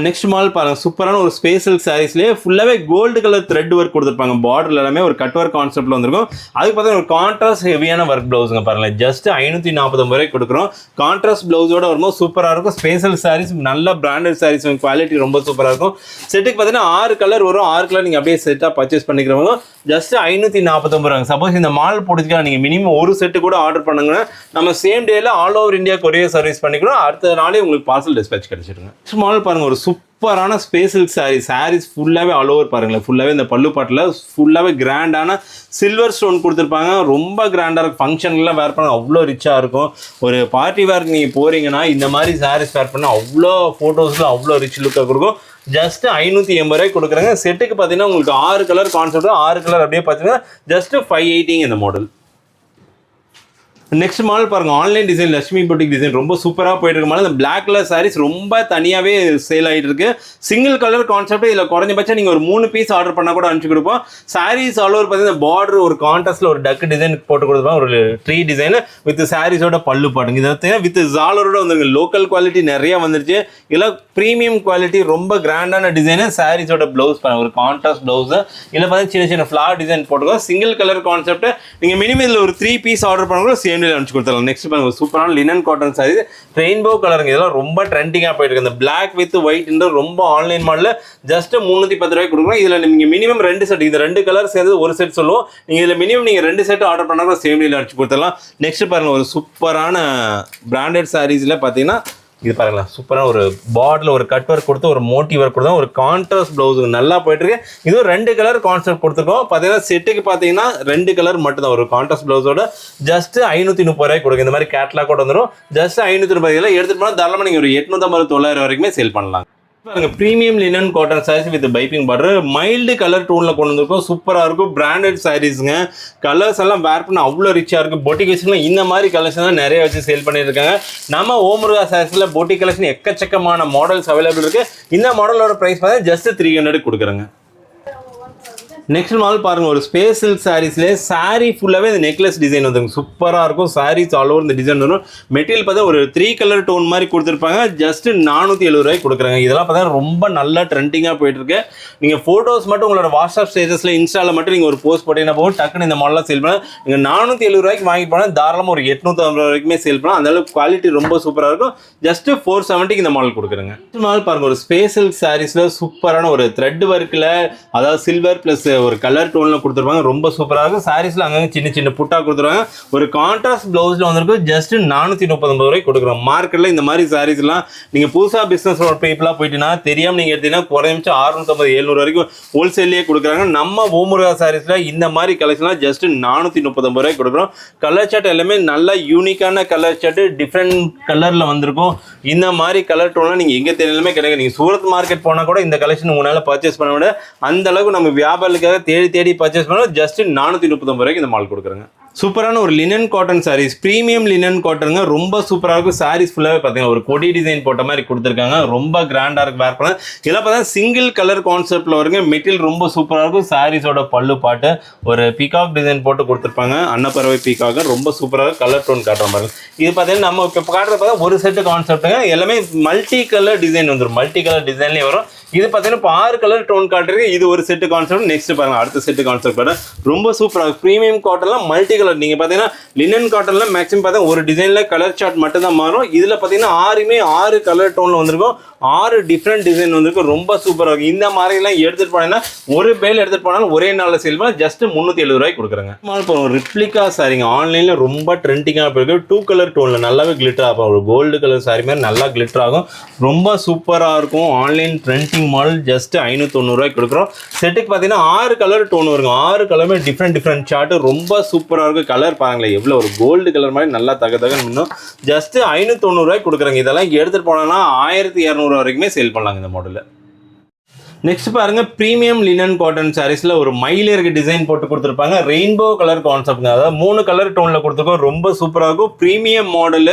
நெக்ஸ்ட் மாடல் பாருங்கள், சூப்பரான ஒரு ஸ்பேஸ் சில்க் சாரீஸ்லேயே ஃபுல்லாகவே கோல்டு கலர் த்ரெட் ஒர்க் கொடுத்துருப்பாங்க. பார்டர் எல்லாமே ஒரு கட் ஒர்க் கான்செப்ட்டில் வந்திருக்கும். அதுக்கு பார்த்தீங்கன்னா ஒரு கான்ட்ராஸ்ட் ஹெவியான ஒர்க் ப்ளவுஸுங்க பாருங்கள். ஜஸ்ட் 540 ரூபாய்க்கு கொடுக்குறோம். கான்ட்ராஸ்ட் ப்ளவுஸோட வரும்போது சூப்பராக இருக்கும். ஸ்பேஸ் சில்க் சாரீஸ் நல்ல பிராண்டட் சாரீஸ், குவாலிட்டி ரொம்ப சூப்பராக இருக்கும். செட்டுக்கு பார்த்தீங்கன்னா 6 கலர் வரும். 6 கலர் நீங்கள் அப்படியே செட்டாக பர்ச்சேஸ் பண்ணிக்கிறவங்க ஜஸ்ட் 549 ரூபாங்க. சப்போஸ் இந்த மாடல் பிடிச்சிக்கலாம், நீங்கள் மினிமம் ஒரு செட்டு கூட ஆர்டர் பண்ணுங்கன்னா நம்ம சேம் டேல all over India courier service பண்ணிக்கிறோம். அடுத்த நாளே உங்களுக்கு பார்சல் டிஸ்பேச் கிடைச்சிருங்க. நெக்ஸ்ட் மாடல் பாருங்கள், ஒரு சூப்பரான ஸ்பேஸ் சில்க் சாரீஸ் ஃபுல்லாகவே ஆல் ஓவர் பாருங்களேன். ஃபுல்லாகவே இந்த பல்லு பாட்டில் ஃபுல்லாகவே கிராண்டான சில்வர் ஸ்டோன் கொடுத்துருப்பாங்க. ரொம்ப கிராண்டாக இருக்கும். ஃபங்க்ஷன்லாம் வேர் பண்ண அவ்வளோ ரிச்சாக இருக்கும். ஒரு பார்ட்டி வேர்க்கு நீங்கள் போகிறீங்கன்னா இந்த மாதிரி சாரீஸ் வேர் பண்ணால் அவ்வளோ ஃபோட்டோஸில் அவ்வளோ ரிச் லுக்காக கொடுக்கும். ஜஸ்ட் 580 ரூபாய்க்கு கொடுக்குறாங்க. செட்டுக்கு பார்த்தீங்கன்னா உங்களுக்கு 6 கலர் கான்செப்ட், 6 கலர் அப்படியே பார்த்தீங்கன்னா ஜஸ்ட் 580 இந்த மாடல். நெக்ஸ்ட் மாடல் பாருங்க, online design Lakshmi boutique design ரொம்ப சூப்பராக போயிட்டு இருக்க மாதிரி. இந்த பிளாக் கலர் சாரீஸ் ரொம்ப தனியாகவே சேல் ஆகிட்டு இருக்கு. Single colour concept. இதில் குறைஞ்சபட்சம் நீங்கள் ஒரு 3 பீஸ் ஆர்டர் பண்ணால் கூட அனுப்பிச்சு கொடுப்போம். சாரீஸ் ஆல் ஓவர் பார்த்தீங்கன்னா பார்டர் ஒரு கான்ட்ராஸ்ட்ல ஒரு டக்கு டிசைன் போட்டு கொடுத்துருப்பாங்க. ஒரு ட்ரீ டிசைன் வித் சாரீஸோட பல்லு பாட்டுங்க. இதை பார்த்தீங்கன்னா வித் ஜாலரோட வந்துருக்கு. லோக்கல் குவாலிட்டி நிறைய வந்துருச்சு. இதெல்லாம் ப்ரீமியம் குவாலிட்டி, ரொம்ப கிராண்டான டிசைனு. சாரீஸோட ப்ளவுஸ் பாருங்க, ஒரு கான்ட்ராஸ்ட் ப்ளவுஸ். இதில் பார்த்தீங்கன்னா சின்ன சின்ன ஃப்ளார் டிசைன் போட்டுக்கோ. Single colour concept. நீங்கள் மினிமம் இதில் ஒரு 3 பீஸ் ஆர்டர் பண்ண கூட சேம் டேல அனுப்பிச்சு கொடுத்துடலாம். நெக்ஸ்ட் பாருங்க சூப்பரான லினன் காட்டன் சாரீஸ் ரெயின்போ கலருங்க. இதெல்லாம் ரொம்ப ட்ரெண்டிங்காக போயிட்டு இருக்கு. இந்த பிளாக் வித் ஒயிட் ரொம்ப ஆன்லைன் மாடலில் ஜஸ்ட் 310 ரூபாய்க்கு கொடுக்குறோம். இதில் நீங்கள் மினிமம் 2 செட், இது 2 கலர் சேர்ந்து ஒரு செட் சொல்லுவோம். நீங்கள் இதில் மினிமம் நீங்கள் 2 செட் ஆர்டர் பண்ணால் சேம் டேல அனுப்பிச்சு கொடுத்துடலாம். நெக்ஸ்ட் பாருங்க ஒரு சூப்பரான பிராண்டட் சாரீஸ்ல பார்த்தீங்கன்னா இது பாருங்களா சூப்பரான ஒரு பார்டர்ல ஒரு கட் ஒர்க் கொடுத்து ஒரு மோட்டிவ் ஒர்க் கொடுத்தா ஒரு கான்ட்ராஸ்ட் பிளவுஸ் நல்லா போயிட்டு இருக்கு. இதுவும் 2 கலர் கான்செப்ட் கொடுத்துருக்கோம். பார்த்தீங்கன்னா செட்டுக்கு பார்த்தீங்கன்னா 2 கலர் மட்டும் தான் ஒரு கான்ட்ராஸ்ட் பிளவுஸோட ஜஸ்ட் 530 ரூபாய் கொடுக்கும். இந்த மாதிரி கேட்லாக் கூட வந்துடும். ஜஸ்ட் 530 எடுத்துட்டு போனால் தாராளமாக நீங்கள் ஒரு 850 900 வரைக்குமே சேல் பண்ணலாம். பாருங்க premium linen cotton saris with piping border mild colour டோன்ல கொண்டு வந்திருக்கும். சூப்பரா இருக்கும். பிராண்டட் சாரீஸ்ங்க. கலர்ஸ் எல்லாம் வேர் பண்ண அவ்வளோ ரிச்சா இருக்கு. பொட்டிக் கலெக்ஷன் இந்த மாதிரி கலெக்ஷன் தான் நிறைய வச்சு சேல் பண்ணியிருக்காங்க. நம்ம ஓமுருகா சாரீஸ்ல பொட்டிக் கலெக்ஷன் எக்கச்சக்கமான மாடல்ஸ் அவைலபிள் இருக்கு. இந்த மாடலோட பிரைஸ் பார்த்தா ஜஸ்ட் 300 கொடுக்குறேங்க. நெக்ஸ்ட் மாடல் பாருங்க ஒரு ஸ்பேஸ் சில்க் சாரீஸ்ல சாரி ஃபுல்லாவே இந்த நெக்லஸ் டிசைன் வந்துருக்கும். சூப்பரா இருக்கும். சாரீஸ் ஆல் ஓவர் இந்த டிசைன் வரும். மெட்டீரியல் பார்த்தா ஒரு 3 கலர் டோன் மாதிரி கொடுத்துருப்பாங்க. ஜஸ்ட் 470 ரூபாய்க்கு கொடுக்குறாங்க. இதெல்லாம் பார்த்தா ரொம்ப நல்லா ட்ரெண்டிங்காக போயிட்டு இருக்கு. நீங்க போட்டோஸ் மட்டும் உங்களோட வாட்ஸ்அப் ஸ்டேட்டஸ்ல இன்ஸ்டால மட்டும் நீங்க ஒரு போஸ்ட் போட்டீங்கன்னா போகும் டக்குன்னு இந்த மாடலாம் சேல் பண்ணலாம். நீங்க 470 ரூபாய்க்கு வாங்கிட்டு போனால் தாராளமாக ஒரு 850 ரூபாய்க்குமே சேல் பண்ணலாம். அந்த அளவுக்கு குவாலிட்டி ரொம்ப சூப்பரா இருக்கும். ஜஸ்ட் 470 இந்த மாடல் கொடுக்குறேங்க. மாடல் பாருங்க ஒரு ஸ்பேஸ் சில்க் சாரீஸ்ல சூப்பரான ஒரு த்ரெட் ஒர்க்ல அதாவது சில்வர் பிளஸ் ஒரு கலர் டோன்ல கொடுத்துருப்பாங்க. ரொம்ப சூப்பராக இருக்கும். சாரீஸ்ல அங்கங்க சின்ன சின்ன புட்டா கொடுத்துருவாங்க. ஒரு கான்ட்ராஸ்ட் பிளவுஸ்ல வந்திருக்கு. ஜஸ்ட் 439 ரூபாய்க்கு கொடுக்குறோம். மார்க்கெட்ல இந்த மாதிரி சாரீஸ் எல்லாம் நீங்க புதுசா பிசினஸ் பீப்புளா போயிட்டீங்கன்னா தெரியாம நீங்க எடுத்தீங்கன்னா குறைஞ்சு 650 700 வரைக்கும் ஹோல்சேல்லயே கொடுக்குறாங்க. நம்ம ஓமுருகா சாரீஸ்ல இந்த மாதிரி கலெக்ஷன்லாம் ஜஸ்ட் 439 ரூபாய்க்கு கொடுக்குறோம். கலர் சார்ட் எல்லாமே நல்ல யூனிக்கான கலர் சார்ட் டிஃப்ரெண்ட் கலர்ல வந்திருக்கும். இந்த மாதிரி கலர் டோன்லாம் நீங்க எங்க தெரியலுமே கிடையாது. நீங்க சூரத் மார்க்கெட் போனா கூட இந்த கலெக்ஷன் உங்களால பர்ச்சேஸ் பண்ண விட அந்த அளவுக்கு நம்ம வியாபாரத்துக்காக தேடி பர்ச்சேஸ் பண்ணா ஜஸ்ட் 439 ரூபாய்க்கு இந்த மால் கொடுக்குறேங்க. சூப்பரான ஒரு linen cotton saris premium linen காட்டனுங்க. ரொம்ப சூப்பராக இருக்கும். சாரீஸ் ஃபுல்லாகவே பார்த்தீங்கன்னா ஒரு கொடி டிசைன் போட்ட மாதிரி கொடுத்துருக்காங்க. ரொம்ப கிராண்டாக இருக்கு வேர் பண்ண. இதெல்லாம் பார்த்தா சிங்கிள் கலர் கான்செப்ட்ல வருங்க. மெட்டீரியல் ரொம்ப சூப்பராக இருக்கும். சாரீஸோட பல்லு பாட்டு ஒரு பீகாக் டிசைன் போட்டு கொடுத்துருப்பாங்க. அன்னப்பறவை பீகாக் ரொம்ப சூப்பராக கலர் டோன் காட்டுற மாதிரி. இது பார்த்தீங்கன்னா நம்ம இப்போ காட்டுறது பார்த்தா ஒரு செட்டு கான்செப்ட்டுங்க. எல்லாமே மல்டி கலர் டிசைன் வந்துடும். மல்டி கலர் டிசைன்லேயே வரும். இது பார்த்தீங்கன்னா இப்போ 6 கலர் டோன் காட்டுறது. இது ஒரு செட்டு கான்செப்ட். நெக்ஸ்ட் பாருங்க அடுத்த செட்டு கான்செப்ட் பாருங்க. ரொம்ப சூப்பராக பிரீமியம் காட்டன்லாம் மல்டி கலர். நீங்க பார்த்தீங்கன்னா லினன் காட்டன்ல மேக்ஸிமம் பார்த்தா ஒரு டிசைன்ல கலர் சார்ட் மட்டும் தான் மாறும். இதுல பார்த்தீங்கன்னா 6 கலர் டோன்ல வந்திருக்கும். 6 டிஃப்ரெண்ட் டிசைன் வந்திருக்கும். ரொம்ப சூப்பராக இருக்கும். இந்த மாதிரி எல்லாம் எடுத்துட்டு போனீங்கன்னா ஒரு பேல் எடுத்துட்டு போனாலும் ஒரே நாள்ல சேல் பண்ண ஜஸ்ட் 370 ரூபாய்க்கு கொடுக்குறாங்க. இப்போ ரிப்ளிகா சாரிங்க ஆன்லைன்ல ரொம்ப ட்ரெண்டிங்காக போயிருக்கு. 2 கலர் டோன்ல நல்லாவே கிளிட்டர் ஆகும். ஒரு கோல்டு கலர் சாரி மாதிரி நல்லா கிளிட்டர் ஆகும். ரொம்ப சூப்பராக இருக்கும். ஆன்லைன் ட்ரெண்டிங் மாடல் ஜஸ்ட் 590 ரூபாய்க்கு கொடுக்குறோம். செட்டுக்கு பார்த்தீங்கன்னா 6 கலர் டோன் வருங்க. 6 கலருமே டிஃப்ரெண்ட் சார்ட். ரொம்ப சூப்பராக இருக்கும். கலர் பாருங்களேன் எவ்வளோ ஒரு கோல்டு கலர் மாதிரி நல்லா தகன்னு இன்னும் ஜஸ்ட் 590 ரூபாய்க்கு கொடுக்குறாங்க. இதெல்லாம் எடுத்துட்டு போனா 1200 வரைக்குமே சேல் பண்ணலாங்க இந்த மாடலில். நெக்ஸ்ட் பாருங்க பிரீமியம் லினன் காட்டன் சாரீஸ்ல ஒரு மயிலிறகு டிசைன் போட்டு கொடுத்துருப்பாங்க. Rainbow colour concept. அதாவது 3 கலர் டோன்ல கொடுத்துருக்கோம். ரொம்ப சூப்பராக இருக்கும். Premium model.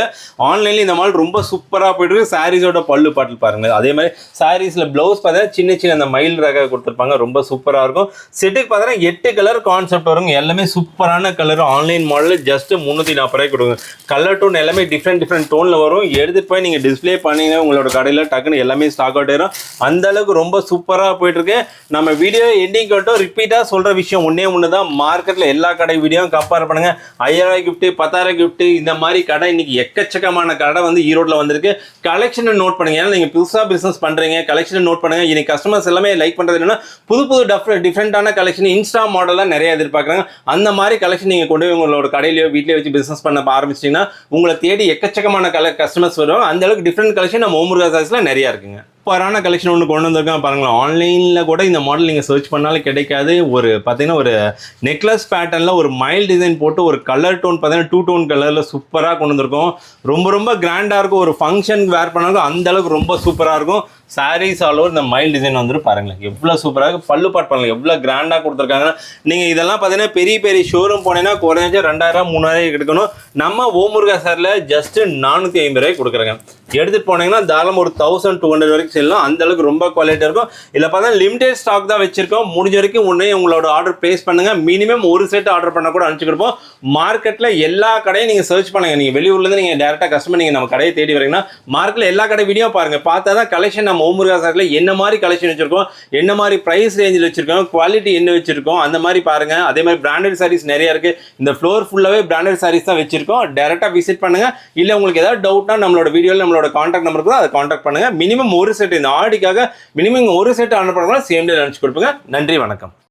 ஆன்லைன்ல இந்த மாடல் ரொம்ப சூப்பராக போயிட்டு இருக்கு. சாரீஸோட பல்லு பாட்டில் பாருங்க. அதே மாதிரி சாரீஸ்ல பிளவுஸ் பார்த்தா சின்ன அந்த மயில் ரக கொடுத்துருப்பாங்க. ரொம்ப சூப்பராக இருக்கும். செட்டுக்கு பார்த்தீங்கன்னா 8 கலர் கான்செப்ட் வரும். எல்லாமே சூப்பரான கலர். ஆன்லைன் மாடல் ஜஸ்ட் 340 ரூபாய்க்கு கொடுங்க. கலர் டோன் எல்லாமே டிஃப்ரெண்ட் டோன்ல வரும். எடுத்துட்டு போய் நீங்க டிஸ்பிளே பண்ணீங்கன்னா உங்களோட கடையில் டக்குன்னு எல்லாமே ஸ்டாக் அவுட் ஆயிரும். அந்த அளவுக்கு ரொம்ப சூப்பராக போயிட்டு இருக்கு. நம்ம வீடியோ எண்டிங் கட்டும் ரிப்பீட்டா சொல்ற விஷயம் ஒண்ணுதான். மார்க்கெட்ல எல்லா கடை வீடியோவும் கம்பேர் பண்ணுங்க. 5000 கிஃப்ட் 10000 கிஃப்ட் இந்த மாதிரி கடை இன்னைக்கு எக்கச்சக்கமான கடை வந்து ஈரோட்ல வந்திருக்கு. கலெக்ஷனை நோட் பண்ணுங்க. ஏன்னா நீங்க புதுசா பிசினஸ் பண்றீங்க. கலெக்ஷனை நோட் பண்ணுங்க. இன்னைக்கு கஸ்டமர்ஸ் எல்லாமே லைக் பண்றது என்னன்னா புது டிஃப்ரெண்டான கலெக்ஷன் இன்ஸ்டா மாடல்லாம் நிறைய எதிர்பார்க்குறாங்க. அந்த மாதிரி கலெக்ஷன் நீங்க கொண்டு போய் உங்களோட கடையிலயோ வீட்லயோ வச்சு பிசினஸ் பண்ண ஆரம்பிச்சிட்டீங்கன்னா உங்களை தேடி எக்கச்சக்கமான கஸ்டமர்ஸ் வருவாங்க. அந்த அளவுக்கு டிஃப்ரெண்ட் கலெக்ஷன் நம்ம ஓமுருகா சாரீஸ்ல நிறைய இருக்குங்க. சூப்பரான கலெக்ஷன் ஒன்று கொண்டு வந்திருக்காங்க பாருங்களேன். ஆன்லைனில் கூட இந்த மாடல் நீங்கள் சர்ச் பண்ணாலும் கிடைக்காது. ஒரு பார்த்தீங்கன்னா ஒரு நெக்லஸ் பேட்டர்னில் ஒரு மைல் டிசைன் போட்டு ஒரு கலர் டோன் பார்த்தீங்கன்னா 2 டோன் கலரில் சூப்பராக கொண்டு வந்திருக்கோம். ரொம்ப கிராண்டாக இருக்கும். ஒரு ஃபங்க்ஷன் வேர் பண்ணாலும் அந்த அளவுக்கு ரொம்ப சூப்பராக இருக்கும். சாரீஸ் ஆல் ஓவர் இந்த மைல் டிசைன் வந்துட்டு பாருங்களேன் எவ்வளோ சூப்பராக பல்லு பாட் பண்ணலாம். எவ்வளோ கிராண்டாக கொடுத்துருக்காங்க. நீங்கள் இதெல்லாம் பார்த்தீங்கன்னா பெரிய ஷோரூம் போனீங்கன்னா குறைஞ்ச 2000 3000 எடுக்கணும். நம்ம ஓமுருகா சாரில் ஜஸ்ட் 450 ரூபாய்க்கு கொடுக்குறாங்க. எடுத்துட்டு போனீங்கன்னா தாராளம் ஒரு 1200 வரைக்கும் செல்லலாம். அந்த அளவுக்கு ரொம்ப குவாலிட்டியாக இருக்கும். இதில் பார்த்தா லிமிடெட் ஸ்டாக் தான் வச்சிருக்கோம். முடிஞ்ச வரைக்கும் உடனே உங்களோட ஆர்டர் பிளேஸ் பண்ணுங்க. மினிமம் ஒரு செட் ஆர்டர் பண்ண கூட அனுப்பிச்சு கொடுப்போம். மார்க்கெட்டில் எல்லா கடையும் நீங்கள் சர்ச் பண்ணுங்க. நீங்கள் வெளியூர்லேருந்து நீங்கள் டேரெக்டாக கஸ்டமர் நீங்கள் நம்ம கடையை தேடி வரீங்கன்னா மார்க்கெட்டில் எல்லா கடை வீடியோ பாருங்க. பார்த்தா தான் கலெக்ஷன் நம்ம நம்ம ஓமுருகா சாரில என்ன மாதிரி கலெக்ஷன் வச்சிருக்கோம், என்ன மாதிரி பிரைஸ் ரேஞ்சில் வச்சிருக்கோம், குவாலிட்டி என்ன வச்சிருக்கோம், அந்த மாதிரி பாருங்க. அதே மாதிரி பிராண்டட் சாரீஸ் நிறைய இருக்கு. இந்த ஃப்ளோர் ஃபுல்லாவே பிராண்டட் சாரீஸ் தான் வச்சிருக்கோம். டைரக்டா விசிட் பண்ணுங்க. இல்ல உங்களுக்கு ஏதாவது டவுட்னா நம்மளோட வீடியோல நம்மளோட கான்டாக்ட் நம்பர் இருக்கும், அதை கான்டாக்ட் பண்ணுங்க. மினிமம் ஒரு செட், இந்த ஆடிக்காக மினிமம் ஒரு செட் ஆர்டர் பண்ணா சேம் டே லஞ்ச் கொடுப்போங்க. நன்றி, வணக்கம்.